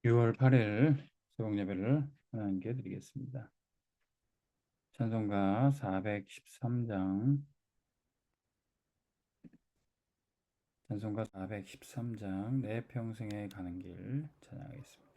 6월 8일 새벽 예배를 하나님께 드리겠습니다. 찬송가 413장, 찬송가 413장, 내 평생에 가는 길 찬양하겠습니다.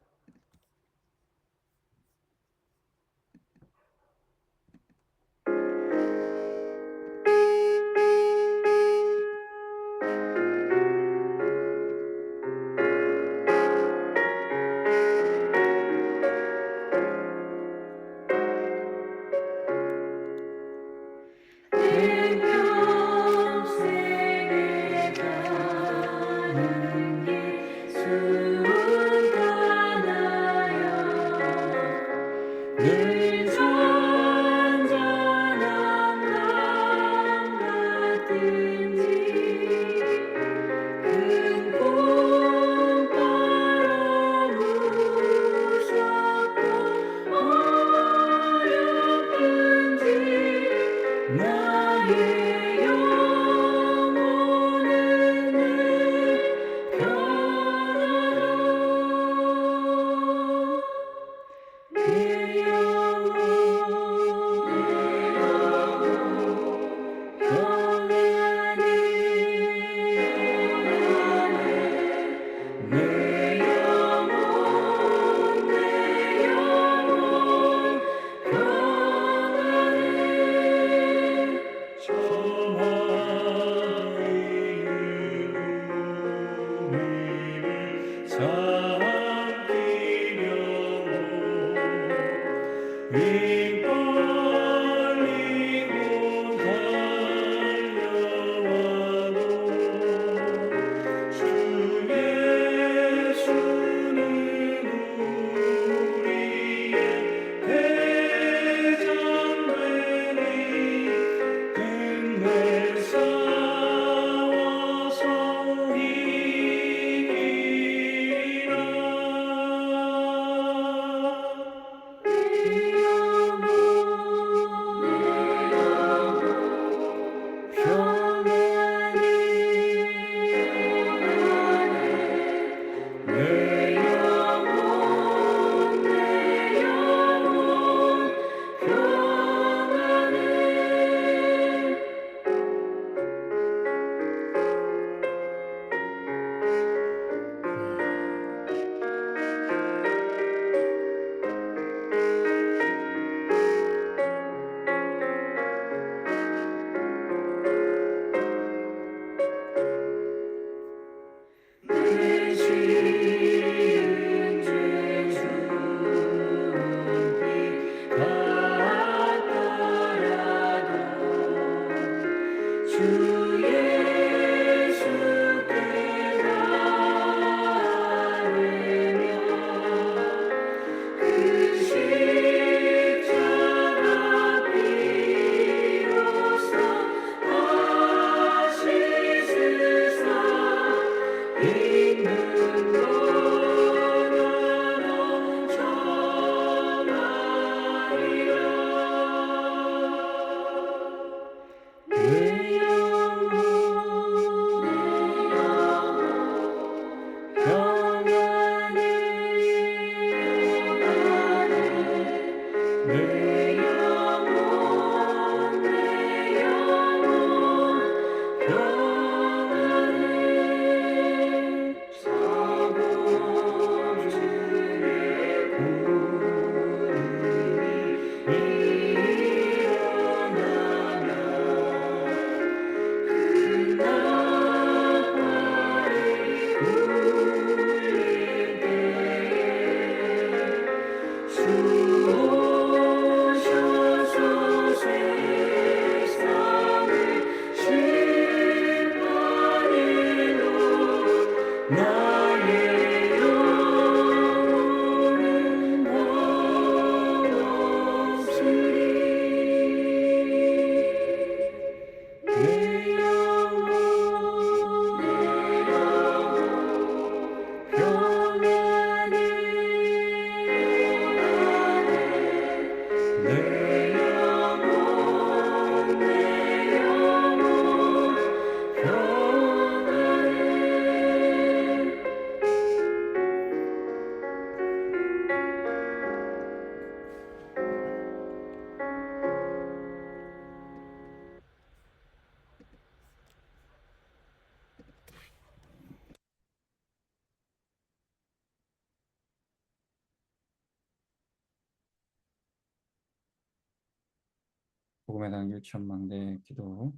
복음의 단길 천망대 기도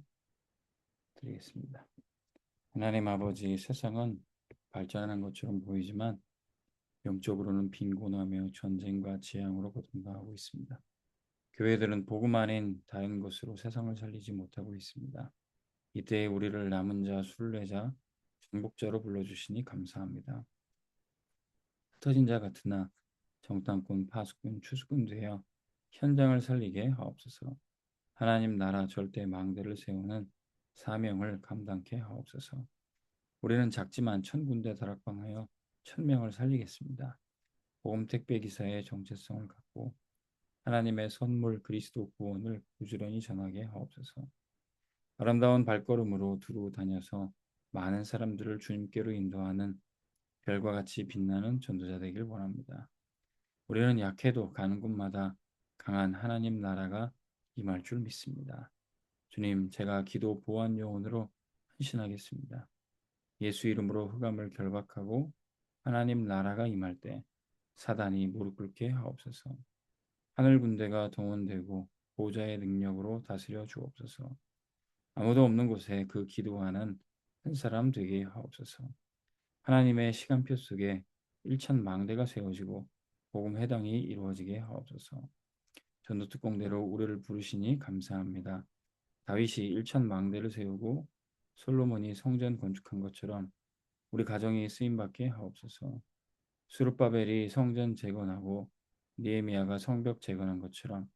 드리겠습니다. 하나님 아버지, 세상은 발전하는 것처럼 보이지만 영적으로는 빈곤하며 전쟁과 재앙으로 고통당하고 있습니다. 교회들은 복음 아닌 다른 것으로 세상을 살리지 못하고 있습니다. 이때 우리를 남은 자, 순례자, 정복자로 불러주시니 감사합니다. 흩어진 자 같으나 정탐꾼, 파수꾼, 추수꾼 되어 현장을 살리게 하옵소서. 하나님 나라 절대 망대를 세우는 사명을 감당케 하옵소서. 우리는 작지만 1,000군데 다락방하여 1,000명을 살리겠습니다. 복음 택배 기사의 정체성을 갖고 하나님의 선물 그리스도 구원을 부지런히 전하게 하옵소서. 아름다운 발걸음으로 두루 다녀서 많은 사람들을 주님께로 인도하는 별과 같이 빛나는 전도자 되길 원합니다. 우리는 약해도 가는 곳마다 강한 하나님 나라가 임할 줄 믿습니다. 주님, 제가 기도 보완 요원으로 헌신하겠습니다. 예수 이름으로 흑암을 결박하고 하나님 나라가 임할 때 사단이 무릎 꿇게 하옵소서. 하늘 군대가 동원되고 보좌의 능력으로 다스려 주옵소서. 아무도 없는 곳에 그 기도하는 한 사람 되게 하옵소서. 하나님의 시간표 속에 1천 망대가 세워지고 복음 회당이 이루어지게 하옵소서. 전도 특공대로 우리를 부르시니 감사합니다. 다윗이 1천 망대를 세우고 솔로몬이 성전 건축한 것처럼 우리 가정이 쓰임 받게 하옵소서. 수룹바벨이 성전 재건하고 느헤미야가 성벽 재건한 것처럼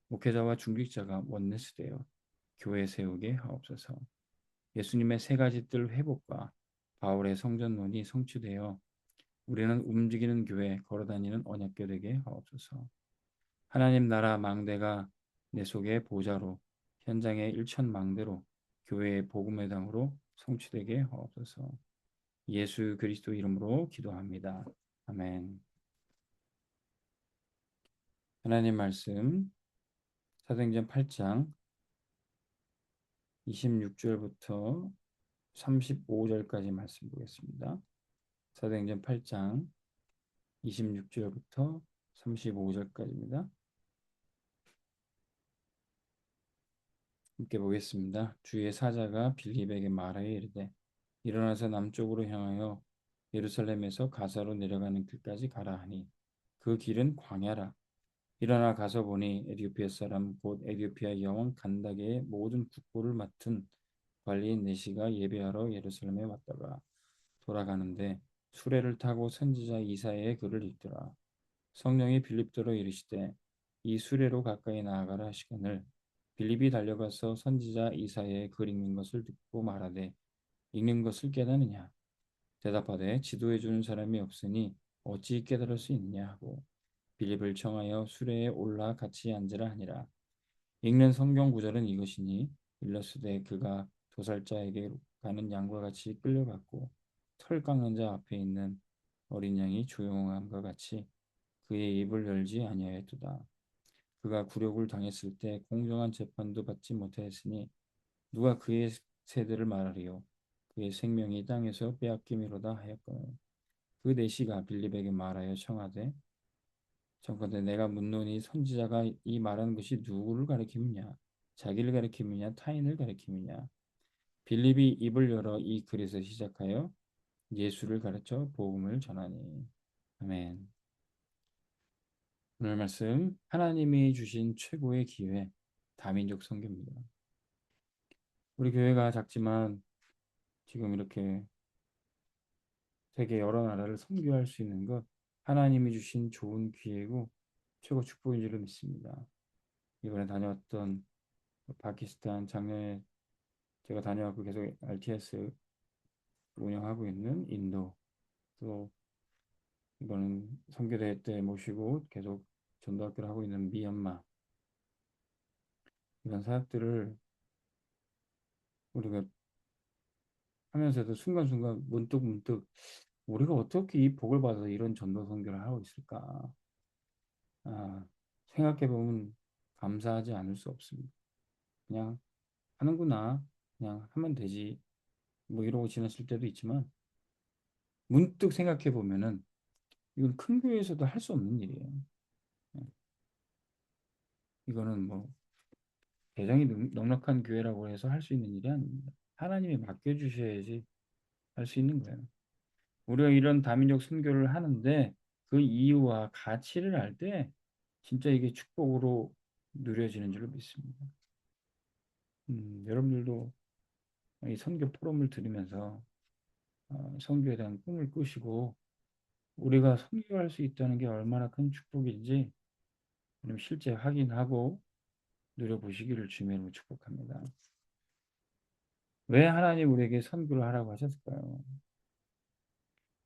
목회자와 중직자가 원내스되어 교회 세우게 하옵소서. 예수님의 세 가지 뜰 회복과 바울의 성전론이 성취되어 우리는 움직이는 교회, 걸어다니는 언약궤 되게 하옵소서. 하나님 나라 망대가 내 속의 보좌로 현장의 1천 망대로 교회의 복음의 당으로 성취되게 하옵소서. 예수 그리스도 이름으로 기도합니다. 아멘. 하나님 말씀 사도행전 8장 26절부터 35절까지 말씀 보겠습니다. 사도행전 8장 26절부터 35절까지입니다. 함께 보겠습니다. 주의 사자가 빌립에게 말하여 이르되 일어나서 남쪽으로 향하여 예루살렘에서 가사로 내려가는 길까지 가라 하니 그 길은 광야라. 일어나 가서 보니 에디오피아 사람 곧 에디오피아 여왕 간다게의 모든 국보를 맡은 관리인 내시가 예배하러 예루살렘에 왔다가 돌아가는데 수레를 타고 선지자 이사야의 글을 읽더라. 성령이 빌립더러 이르시되 이 수레로 가까이 나아가라 하시거늘 빌립이 달려가서 선지자 이사야의 글 읽는 것을 듣고 말하되 읽는 것을 깨닫느냐 대답하되 지도해 주는 사람이 없으니 어찌 깨달을 수 있느냐 하고 빌립을 청하여 수레에 올라 같이 앉으라 하니라. 읽는 성경 구절은 이것이니 일러스되 그가 도살자에게 가는 양과 같이 끌려갔고 털 깎는 자 앞에 있는 어린 양이 조용함과 같이 그의 입을 열지 아니하였도다. 그가 굴욕을 당했을 때 공정한 재판도 받지 못하였으니 누가 그의 세대를 말하리요. 그의 생명이 땅에서 빼앗김이로다 하였거늘 그 내시가 빌립에게 말하여 청하되 청컨대 내가 묻노니 선지자가 이 말하는 것이 누구를 가리킴이냐 자기를 가리킴이냐 타인을 가리킴이냐 빌립이 입을 열어 이 글에서 시작하여 예수를 가르쳐 복음을 전하니 아멘. 오늘 말씀 하나님이 주신 최고의 기회 다민족 선교입니다. 우리 교회가 작지만 지금 이렇게 세계 여러 나라를 선교할 수 있는 것 하나님이 주신 좋은 기회고 최고 축복인 줄로 믿습니다. 이번에 다녀왔던 파키스탄 작년에 제가 다녀왔고 계속 RTS 운영하고 있는 인도 또 이번은 선교대회 때 모시고 계속 전도학교를 하고 있는 미얀마 이런 사역들을 우리가 하면서도 순간순간 문득문득 우리가 어떻게 이 복을 받아서 이런 전도 선교를 하고 있을까? 생각해 보면 감사하지 않을 수 없습니다. 그냥 하는구나, 그냥 하면 되지, 뭐 이러고 지났을 때도 있지만 문득 생각해 보면은 이건 큰 교회에서도 할 수 없는 일이에요. 예. 이거는 뭐 재정이 넉넉한 교회라고 해서 할 수 있는 일이 아닙니다. 하나님이 맡겨주셔야지 할 수 있는 거예요. 우리가 이런 다민족 선교를 하는데 그 이유와 가치를 알 때 진짜 이게 축복으로 누려지는 줄로 믿습니다. 여러분들도 이 선교 포럼을 들으면서 선교에 대한 꿈을 꾸시고 우리가 선교할 수 있다는 게 얼마나 큰 축복인지 실제 확인하고 누려보시기를 주님으로 축복합니다. 왜 하나님 우리에게 선교를 하라고 하셨을까요?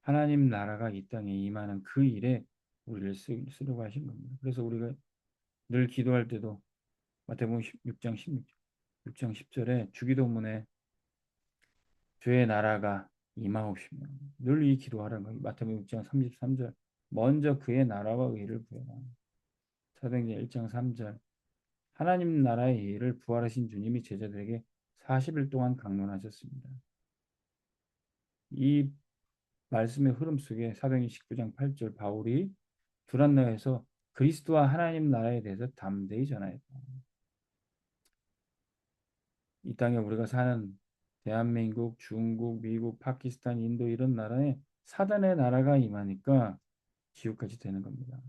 하나님 나라가 이 땅에 임하는 그 일에 우리를 쓰려고 하신 겁니다. 그래서 우리가 늘 기도할 때도 마태복음 6장 16절, 6장 10절에 주기도문에 주의 나라가 임하옵시며 늘 이 기도하라는 거예요. 마태복음 6장 33절 먼저 그의 나라와 의를 구해라. 사도행전 1장 3절 하나님 나라의 일을 부활하신 주님이 제자들에게 40일 동안 강론하셨습니다. 이 말씀의 흐름 속에 사도행전 19장 8절 바울이 두란노에서 그리스도와 하나님 나라에 대해서 담대히 전하였다. 이 땅에 우리가 사는 대한민국, 중국, 미국, 파키스탄, 인도 이런 나라에 사단의 나라가 임하니까 지옥까지 되는 겁니다.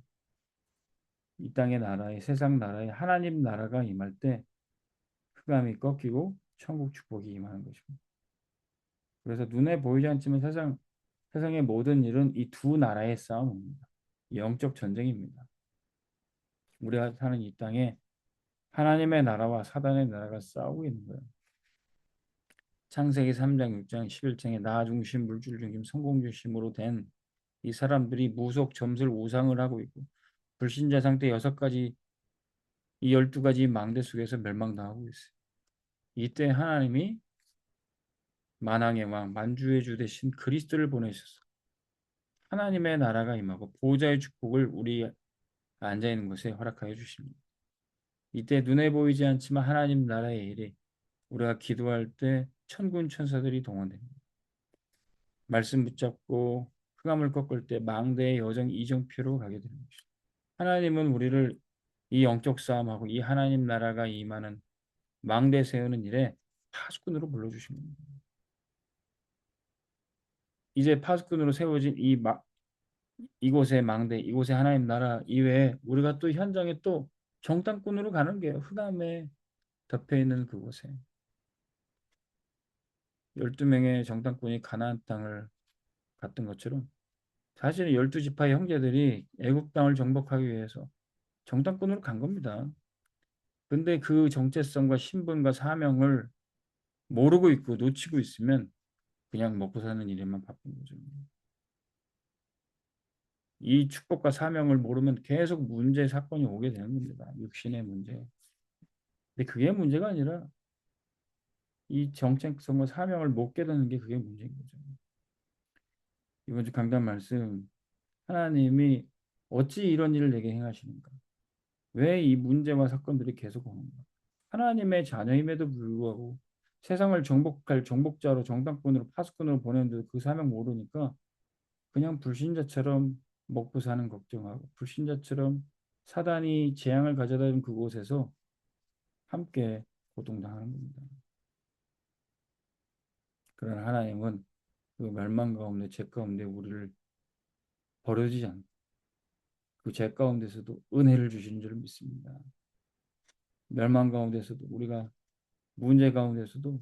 이 땅의 나라에 세상 나라에 하나님 나라가 임할 때 흑암이 꺾이고 천국 축복이 임하는 것입니다. 그래서 눈에 보이지 않지만 세상의 모든 일은 이 두 나라의 싸움입니다. 영적 전쟁입니다. 우리가 사는 이 땅에 하나님의 나라와 사단의 나라가 싸우고 있는 거예요. 창세기 3장, 6장, 11장에 나 중심, 물질 중심, 성공 중심으로 된 이 사람들이 무속, 점술, 우상을 하고 있고 불신자 상태 6가지, 이 12가지 망대 속에서 멸망당하고 있어요. 이때 하나님이 만왕의 왕, 만주의 주 대신 그리스도를 보내셔서 하나님의 나라가 임하고 보호자의 축복을 우리 앉아 있는 곳에 허락하여 주십니다. 이때 눈에 보이지 않지만 하나님 나라의 일이 우리가 기도할 때 천군 천사들이 동원됩니다. 말씀 붙잡고 흑암을 꺾을 때 망대의 여정 이정표로 가게 되는 것입니다. 하나님은 우리를 이 영적 싸움하고 이 하나님 나라가 임하는 망대 세우는 일에 파수꾼으로 불러주십니다. 이제 파수꾼으로 세워진 이곳의 망대, 이곳의 하나님 나라 이외에 우리가 또 현장에 또 정탐꾼으로 가는 게요. 흑암에 덮여 있는 그곳에 12명의 정탐꾼이 가나안 땅을 갔던 것처럼 사실은 12지파의 형제들이 애굽 땅을 정복하기 위해서 정탐꾼으로 간 겁니다. 근데 그 정체성과 신분과 사명을 모르고 있고 놓치고 있으면 그냥 먹고 사는 일에만 바쁜 거죠. 이 축복과 사명을 모르면 계속 문제 사건이 오게 되는 겁니다. 육신의 문제. 근데 그게 문제가 아니라 이 정체성과 사명을 못 깨닫는 게 그게 문제인 거죠. 이번 주 강단 말씀 하나님이 어찌 이런 일을 내게 행하시는가? 왜 이 문제와 사건들이 계속 오는가? 하나님의 자녀임에도 불구하고 세상을 정복할 정복자로 정당권으로 파수꾼으로 보내는데 그 사명 모르니까 그냥 불신자처럼 먹고 사는 걱정하고 불신자처럼 사단이 재앙을 가져다 준 그곳에서 함께 고통당하는 겁니다. 그러나 하나님은 그 멸망 가운데 죄 가운데 우리를 버려지지 않고 그 죄 가운데서도 은혜를 주시는 줄 믿습니다. 멸망 가운데서도 우리가 문제 가운데서도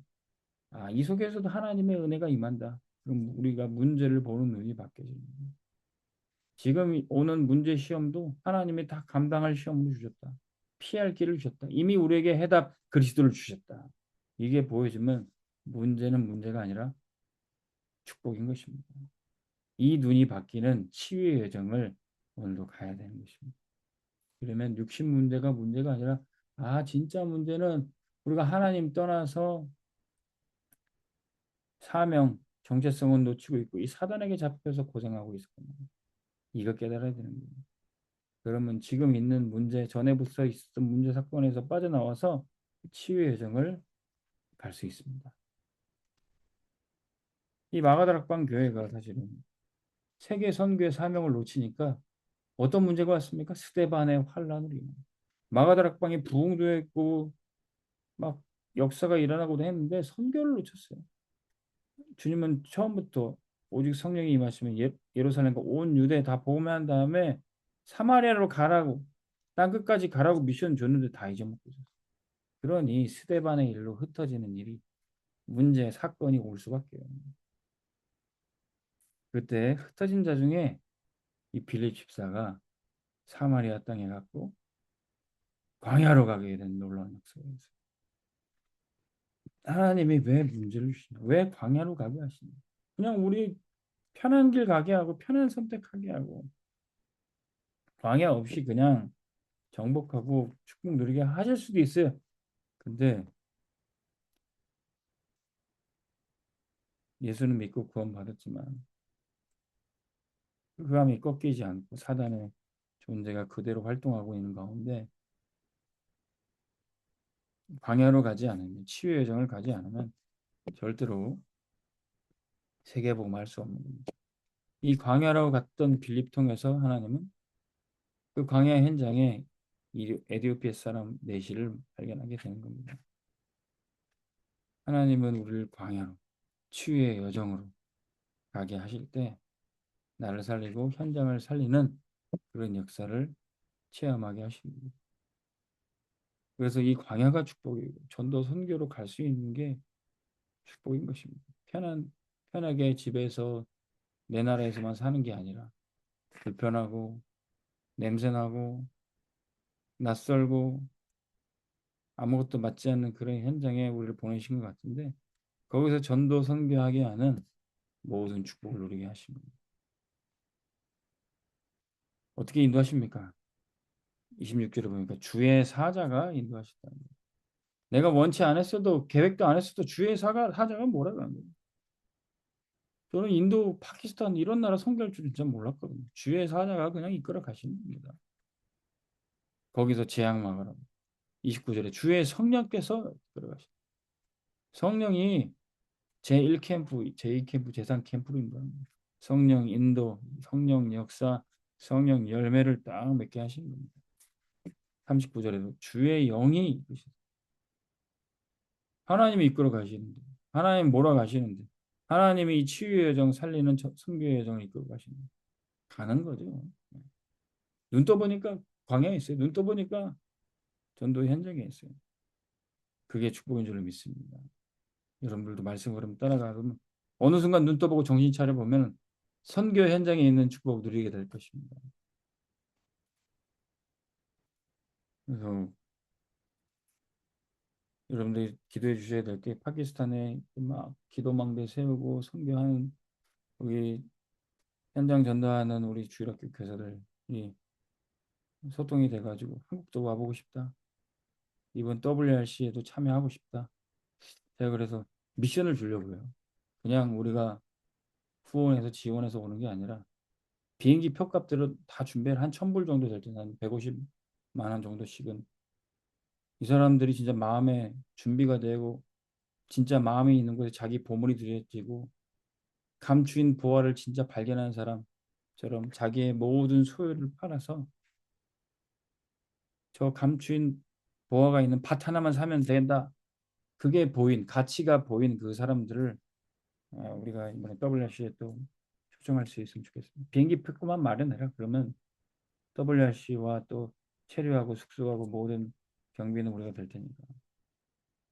이 속에서도 하나님의 은혜가 임한다. 그럼 우리가 문제를 보는 눈이 바뀌어집니다. 지금 오는 문제 시험도 하나님이 다 감당할 시험을 주셨다. 피할 길을 주셨다. 이미 우리에게 해답 그리스도를 주셨다. 이게 보여지면 문제는 문제가 아니라 축복인 것입니다. 이 눈이 바뀌는 치유의 여정을 오늘도 가야 되는 것입니다. 그러면 육신 문제가 아니라 진짜 문제는 우리가 하나님 떠나서 사명, 정체성은 놓치고 있고 이 사단에게 잡혀서 고생하고 있었구나. 이거 깨달아야 되는 거예요. 그러면 지금 있는 문제, 전에부터 있었던 문제 사건에서 빠져나와서 치유의 여정을 갈 수 있습니다. 이 마가다락방 교회가 사실은 세계 선교의 사명을 놓치니까 어떤 문제가 왔습니까? 스데반의 환란으로 인해 마가다락방이 부흥되었고 막 역사가 일어나고도 했는데 선교를 놓쳤어요. 주님은 처음부터 오직 성령이 임하시면 예루살렘과 온 유대 다 복음한 다음에 사마리아로 가라고 땅 끝까지 가라고 미션 줬는데 다 잊어먹고 있었어요. 그러니 스데반의 일로 흩어지는 일이 문제 사건이 올 수밖에요. 그때 흩어진 자 중에 이 빌립 집사가 사마리아 땅에 갔고 광야로 가게 된 놀라운 역사가 있어요. 하나님이 왜 문제를 주시냐? 왜 광야로 가게 하시냐? 그냥 우리 편한 길 가게 하고 편한 선택하게 하고 광야 없이 그냥 정복하고 축복 누리게 하실 수도 있어요. 근데 예수는 믿고 구원받았지만 그 감이 꺾이지 않고 사단의 존재가 그대로 활동하고 있는 가운데 광야로 가지 않으면 치유의 여정을 가지 않으면 절대로 세계복음할 수 없는 겁니다. 이 광야로 갔던 빌립 통해서 하나님은 그 광야 현장에 이 에디오피아 사람 내시를 발견하게 되는 겁니다. 하나님은 우리를 광야로 치유의 여정으로 가게 하실 때 나를 살리고 현장을 살리는 그런 역사를 체험하게 하십니다. 그래서 이 광야가 축복이고 전도 선교로 갈 수 있는 게 축복인 것입니다. 편하게 집에서 내 나라에서만 사는 게 아니라 불편하고 냄새나고 낯설고 아무것도 맞지 않는 그런 현장에 우리를 보내신 것 같은데 거기서 전도 선교하게 하는 모든 축복을 누리게 하십니다. 어떻게 인도하십니까? 26절에 보니까 주의 사자가 인도하셨다. 내가 원치 않았어도 계획도 안 했어도 주의 사자가 뭐라고 하는 거예요. 저는 인도, 파키스탄 이런 나라 선교할 줄 진짜 몰랐거든요. 주의 사자가 그냥 이끌어 가시는 겁니다. 거기서 재앙 막으라고. 29절에 주의 성령께서 이끌어 가시. 성령이 제1캠프, 제2캠프, 제3캠프로 인도합니다. 성령 인도, 성령 역사, 성령 열매를 딱 맺게 하시는 겁니다. 39절에도 주의 영이 이끄시다. 하나님이 이끌어 가시는데 하나님 몰아가시는데 하나님이 이 치유의 여정 살리는 선교의 여정을 이끌어 가시는 가는 거죠. 눈 떠보니까 광야에 있어요. 눈 떠보니까 전도 현장에 있어요. 그게 축복인 줄로 믿습니다. 여러분들도 말씀 걸으면 따라가면 어느 순간 눈 떠보고 정신 차려보면 선교 현장에 있는 축복 누리게 될 것입니다. 그래서 여러분들이 기도해 주셔야 될 게 파키스탄에 막 기도망대 세우고 선교하는 우리 현장 전도하는 우리 주일학교 교사들이 소통이 돼가지고 한국도 와보고 싶다. 이번 WRC에도 참여하고 싶다. 제가 그래서 미션을 주려고요. 그냥 우리가 후원해서 지원해서 오는 게 아니라 비행기 표값들은 다 준비를 한 1,000불 정도 될 텐데 한 150만 원 정도씩은 이 사람들이 진짜 마음에 준비가 되고 진짜 마음이 있는 곳에 자기 보물이 들여지고 감추인 보화를 진짜 발견하는 사람처럼 자기의 모든 소유를 팔아서 저 감추인 보화가 있는 밭 하나만 사면 된다. 그게 보인 가치가 보인 그 사람들을 우리가 이번에 WRC에 또 초청할 수 있으면 좋겠습니다. 비행기 표만 마련해라. 그러면 WRC와 또 체류하고 숙소하고 모든 경비는 우리가 될 테니까.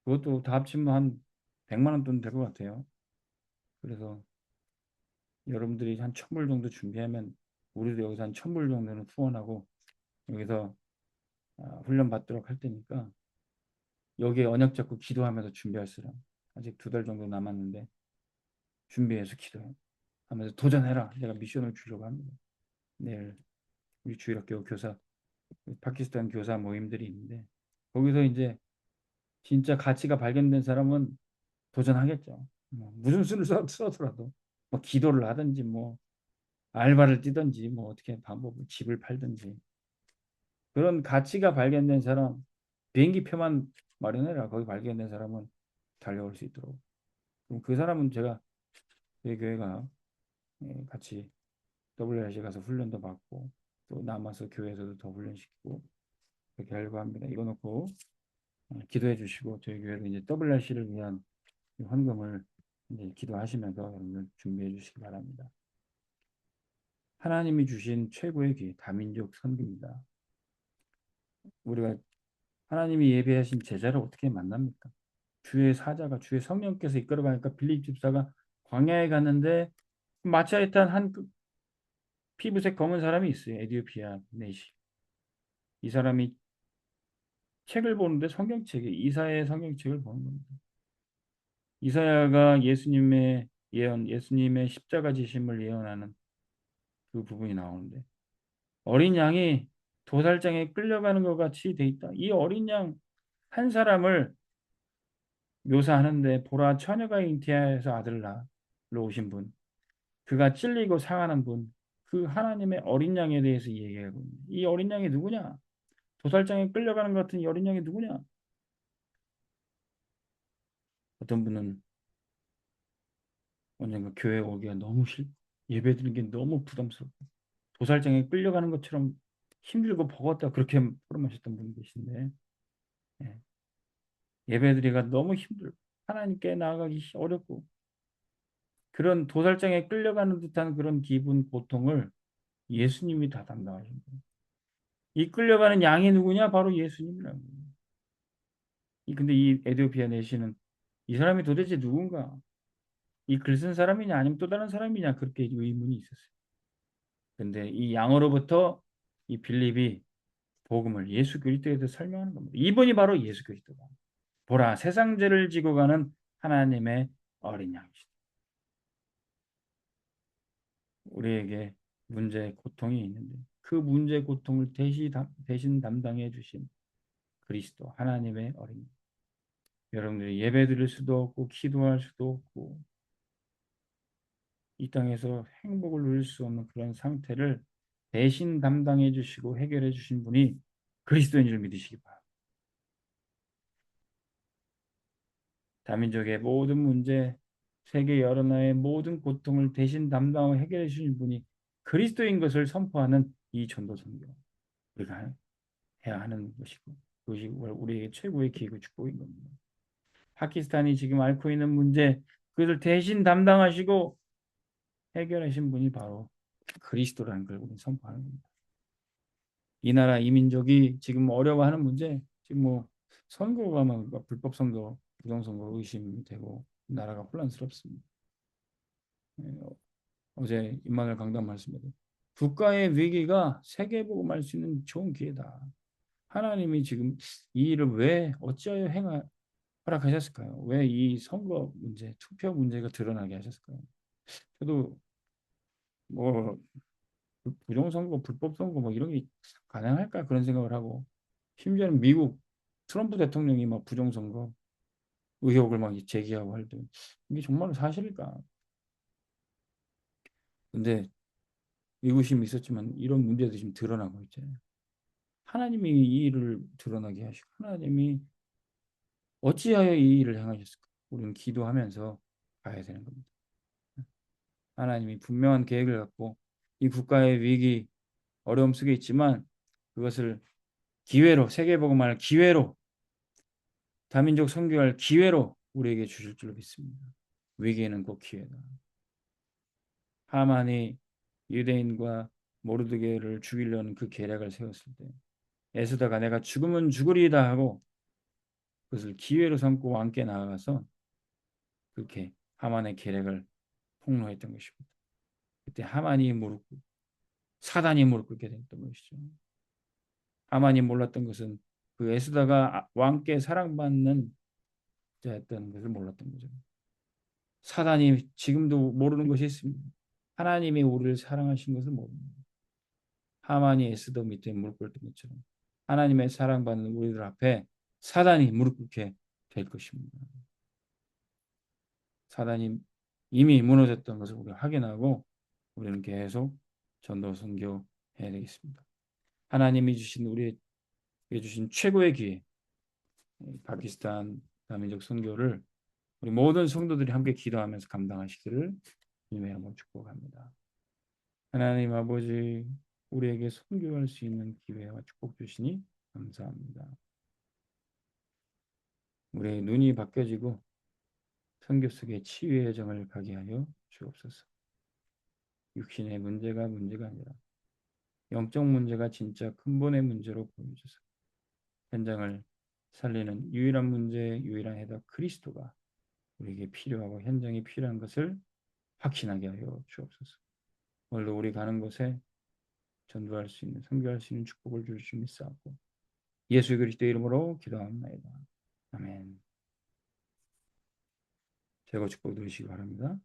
그것도 다 합치면 한 100만 원 돈 될 것 같아요. 그래서 여러분들이 한 1,000불 정도 준비하면 우리도 여기서 한 1,000불 정도는 후원하고 여기서 훈련 받도록 할 테니까 여기에 언약 잡고 기도하면서 준비할 사람 아직 2달 정도 남았는데 준비해서 기도해 하면서 도전해라. 내가 미션을 주려고 합니다. 내일 우리 주일학교 교사 파키스탄 교사 모임들이 있는데 거기서 이제 진짜 가치가 발견된 사람은 도전하겠죠. 뭐 무슨 수를 써더라도 뭐 기도를 하든지 뭐 알바를 뛰든지 뭐 어떻게 방법을 집을 팔든지 그런 가치가 발견된 사람 비행기 표만 마련해라. 거기 발견된 사람은 달려올 수 있도록. 그럼 그 사람은 제가 저희 교회가 같이 WRC 가서 훈련도 받고 또 남아서 교회에서도 더 훈련시키고 그렇게 하려고 합니다. 이거 놓고 기도해 주시고 저희 교회도 이제 WRC를 위한 헌금을 이제 기도하시면서 여러분들 준비해 주시기 바랍니다. 하나님이 주신 최고의 기회, 다민족 선교입니다. 우리가 하나님이 예배하신 제자를 어떻게 만납니까? 주의 사자가 주의 성령께서 이끌어가니까 빌립 집사가 광야에 갔는데 마차에 탄 한 피부색 검은 사람이 있어요. 에디오피아 내시. 이 사람이 책을 보는데 성경책에 이사야의 성경책을 보는 겁니다. 이사야가 예수님의 예언, 예수님의 십자가 지심을 예언하는 그 부분이 나오는데 어린 양이 도살장에 끌려가는 것 같이 돼 있다. 이 어린 양 한 사람을 묘사하는데 보라 처녀가 잉태하여서 아들을 낳아 오신 분, 그가 찔리고 상하는 분, 그 하나님의 어린 양에 대해서 얘기하고 있는. 이 어린 양이 누구냐? 도살장에 끌려가는 것 같은 이 어린 양이 누구냐? 어떤 분은 언젠가 교회 오기가 너무 예배 드리는 게 너무 부담스럽고 도살장에 끌려가는 것처럼 힘들고 버겁다 그렇게 포럼하셨던 분이 계신데 예. 예배 드리기가 너무 힘들고 하나님께 나아가기 어렵고 그런 도살장에 끌려가는 듯한 그런 기분 고통을 예수님이 다 담당하신 거예요. 이 끌려가는 양이 누구냐? 바로 예수님이라는 거예요. 근데 이 에디오피아 내시는 이 사람이 도대체 누군가? 이 글 쓴 사람이냐 아니면 또 다른 사람이냐 그렇게 의문이 있었어요. 근데 이 양으로부터 이 빌립이 복음을 예수 그리스도에 대해 설명하는 겁니다. 이분이 바로 예수 그리스도다. 보라 세상 죄를 지고 가는 하나님의 어린 양이시다. 우리에게 문제 고통이 있는데 그 문제 고통을 대신 담당해 주신 그리스도 하나님의 어린 양. 여러분들이 예배 드릴 수도 없고 기도할 수도 없고 이 땅에서 행복을 누릴 수 없는 그런 상태를 대신 담당해 주시고 해결해 주신 분이 그리스도인 줄 믿으시기 바랍니다. 다민족의 모든 문제, 세계 여러 나라의 모든 고통을 대신 담당하고 해결해 주신 분이 그리스도인 것을 선포하는 이 전도 선교. 우리가 해야 하는 것이고 그것이 우리에게 최고의 기회고 축복인 겁니다. 파키스탄이 지금 앓고 있는 문제 그것을 대신 담당하시고 해결하신 분이 바로 그리스도라는 걸 우리는 선포하는 겁니다. 이 나라 이민족이 지금 어려워하는 문제 지금 뭐 선거가 막 불법 선거, 부정 선거 의심이 되고 나라가 혼란스럽습니다. 예, 어제 임마누엘 강단 말씀에도 국가의 위기가 세계복음할 수 있는 좋은 기회다. 하나님이 지금 이 일을 왜 어찌하여 허락하셨을까요? 왜 이 선거 문제, 투표 문제가 드러나게 하셨을까요? 저도 뭐 부정선거, 불법선거 뭐 이런 게 가능할까 그런 생각을 하고 심지어는 미국 트럼프 대통령이 막 부정선거 의혹을 막 제기하고 할 때 이게 정말로 사실일까? 근데 의구심이 있었지만 이런 문제도 지금 드러나고 있잖아요. 하나님이 이 일을 드러나게 하시고 하나님이 어찌하여 이 일을 행하셨을까? 우리는 기도하면서 가야 되는 겁니다. 하나님이 분명한 계획을 갖고 이 국가의 위기, 어려움 속에 있지만 그것을 기회로 세계복음할 기회로 다민족 선교할 기회로 우리에게 주실 줄로 믿습니다. 위기에는 꼭 기회다. 하만이 유대인과 모르드게를 죽이려는 그 계략을 세웠을 때 에스더가 내가 죽으면 죽으리이다 하고 그것을 기회로 삼고 왕께 나아가서 그렇게 하만의 계략을 폭로했던 것입니다. 그때 하만이 무릎 꿇고 사단이 무릎 꿇게 됐던 것이죠. 하만이 몰랐던 것은 그 에스더가 왕께 사랑받는 자였던 것을 몰랐던 거죠. 사단이 지금도 모르는 것이 있습니다. 하나님이 우리를 사랑하신 것을 모릅니다. 하만이 에스더 밑에 무릎 꿇던 것처럼 하나님의 사랑받는 우리들 앞에 사단이 무릎 꿇게 될 것입니다. 사단이 이미 무너졌던 것을 우리가 확인하고 우리는 계속 전도 선교해야 되겠습니다. 하나님이 주신 우리에게 주신 최고의 기회, 파키스탄 다민족 선교를 우리 모든 성도들이 함께 기도하면서 감당하시기를 주님의 이름으로 축복합니다. 하나님 아버지, 우리에게 선교할 수 있는 기회와 축복 주시니 감사합니다. 우리의 눈이 바뀌어지고 선교 속에 치유의 여정을 가게 하여 주옵소서. 육신의 문제가 아니라 영적 문제가 진짜 근본의 문제로 보여줘서 현장을 살리는 유일한 문제, 유일한 해답 그리스도가 우리에게 필요하고 현장에 필요한 것을 확신하게 하여 주옵소서. 오늘도 우리 가는 곳에 전도할 수 있는, 선교할 수 있는 축복을 줄 수 믿사옵고 예수 그리스도 이름으로 기도합니다. 아멘. 제거 축복 누리시기 바랍니다.